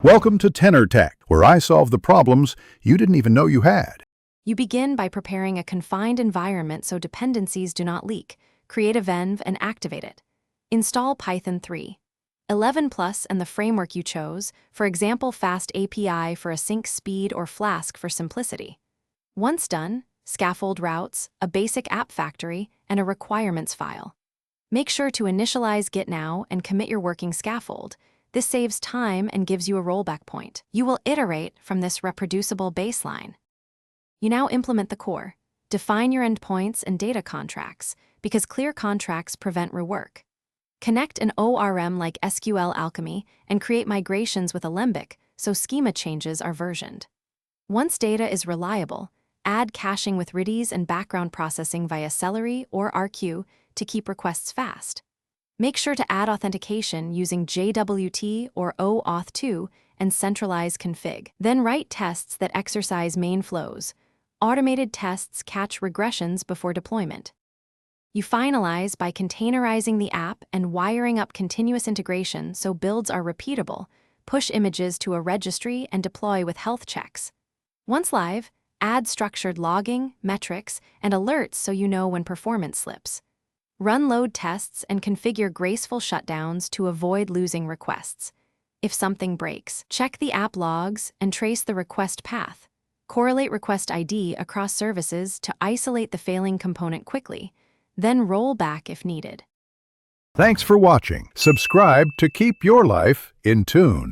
Welcome to Tenor Tech, where I solve the problems you didn't even know you had. You begin by preparing a confined environment so dependencies do not leak. Create a venv and activate it. Install Python 3. 11 Plus and the framework you chose, for example Fast API for async speed or Flask for simplicity. Once done, scaffold routes, a basic app factory, and a requirements file. Make sure to initialize Git now and commit your working scaffold. This saves time and gives you a rollback point. You will iterate from this reproducible baseline. You now implement the core. Define your endpoints and data contracts, because clear contracts prevent rework. Connect an ORM like SQL Alchemy and create migrations with Alembic so schema changes are versioned. Once data is reliable, add caching with Redis and background processing via Celery or RQ to keep requests fast. Make sure to add authentication using JWT or OAuth2 and centralize config. Then write tests that exercise main flows. Automated tests catch regressions before deployment. You finalize by containerizing the app and wiring up continuous integration so builds are repeatable. Push images to a registry and deploy with health checks. Once live, add structured logging, metrics, and alerts so you know when performance slips. Run load tests and configure graceful shutdowns to avoid losing requests. If something breaks, check the app logs and trace the request path. Correlate request ID across services to isolate the failing component quickly, then roll back if needed. Thanks for watching. Subscribe to keep your life in tune.